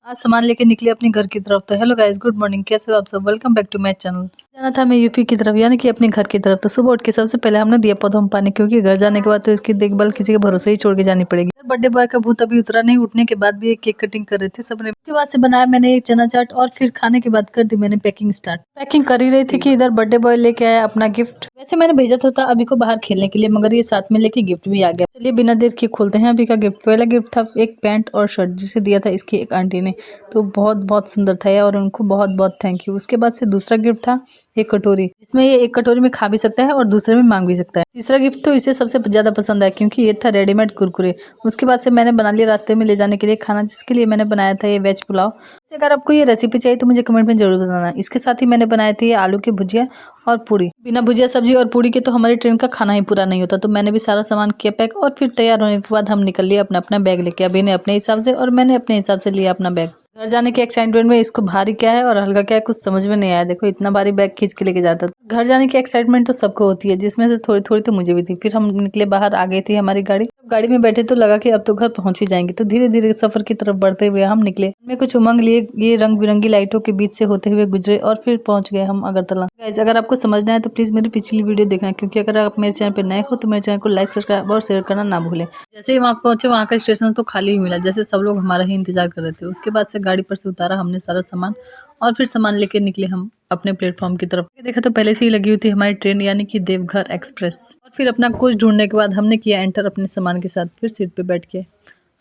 आज सामान लेके निकले अपने घर की तरफ। तो हेलो गाइस, गुड मॉर्निंग, कैसे हो आप सब। Welcome back to my channel. जाना था मैं यूपी की तरफ, यानी कि अपने घर की तरफ। तो सुबह उठ के सबसे पहले हमने दिया पौधों में पानी, क्योंकि घर जाने के बाद तो इसकी देखभाल किसी के भरोसे ही छोड़ के जानी पड़ेगी। बर्थडे बॉय का भूत अभी उतरा नहीं। उठने के बाद भी एक केक कटिंग कर रहे थे सबने। उसके बाद से बनाया मैंने एक चना चाट, और फिर खाने के बाद कर दी मैंने पैकिंग स्टार्ट। पैकिंग कर ही रही थी कि इधर बर्थडे बॉय लेके आया अपना गिफ्ट। वैसे मैंने भेजा तो था अभी को बाहर खेलने के लिए, मगर ये साथ में लेके गिफ्ट भी आ गया। चलिए बिना देर के खोलते हैं अभी का गिफ्ट। पहला गिफ्ट था एक पैंट और शर्ट, जिसे दिया था इसकी एक आंटी ने। तो बहुत बहुत सुंदर था और उनको बहुत बहुत थैंक यू। उसके बाद से दूसरा गिफ्ट था एक कटोरी, जिसमें ये एक कटोरी में खा भी सकता है और दूसरे में मांग भी सकता है। तीसरा गिफ्ट तो इसे सबसे ज्यादा पसंद आया, क्योंकि ये था रेडीमेड कुरकुरे। उसके बाद से मैंने बना लिया रास्ते में ले जाने के लिए खाना, जिसके लिए मैंने बनाया था ये वेज पुलाव। अगर आपको ये रेसिपी चाहिए तो मुझे कमेंट में जरूर बताना। इसके साथ ही मैंने बनाए थे ये आलू की भुजिया और पूरी। बिना भुजिया सब्जी और पूरी के तो हमारी ट्रेन का खाना ही पूरा नहीं होता। तो मैंने भी सारा सामान किया पैक, और फिर तैयार होने के बाद हम निकल लिए अपना अपना बैग लेके। अभी ने अपने हिसाब से और मैंने अपने हिसाब से लिया अपना बैग। घर जाने के एक्साइटमेंट में इसको भारी क्या है और हल्का क्या है कुछ समझ में नहीं आया। देखो इतना भारी बैग खींच के लेके जाता। घर जाने की एक्साइटमेंट तो सबको होती है, जिसमें से थोड़ी थोड़ी तो मुझे भी थी। फिर हम निकले बाहर, आ गई थी हमारी गाड़ी। गाड़ी में बैठे तो लगा कि अब तो घर पहुंच ही जाएंगे। तो धीरे धीरे सफर की तरफ बढ़ते हुए हम निकले। मैं कुछ उमंग लिए ये रंग बिरंगी लाइटों के बीच से होते हुए गुजरे, और फिर पहुंच गए हम अगरतला। गाइस, अगर आपको समझना है तो प्लीज मेरी पिछली वीडियो देखना, क्योंकि अगर आप मेरे चैनल पर नए हो तो मेरे चैनल को लाइक, सब्सक्राइब और शेयर करना ना भूलें। जैसे ही वहां पहुंचे, वहां का स्टेशन तो खाली ही मिला, जैसे सब लोग हमारा ही इंतजार कर रहे थे। उसके बाद से गाड़ी पर से उतारा हमने सारा सामान, और फिर सामान लेके निकले हम अपने प्लेटफॉर्म की तरफ। देखा तो पहले से ही लगी हुई थी हमारी ट्रेन, यानी कि देवघर एक्सप्रेस। और फिर अपना कोच ढूंढने के बाद हमने किया एंटर अपने सामान के साथ। फिर सीट पे बैठ के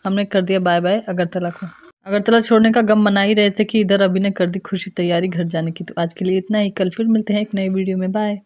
हमने कर दिया बाय बाय अगरतला को। अगरतला छोड़ने का गम मना ही रहे थे कि इधर अभी ने कर दी खुशी तैयारी घर जाने की। तो आज के लिए इतना ही, कल फिर मिलते हैं एक नई वीडियो में। बाय।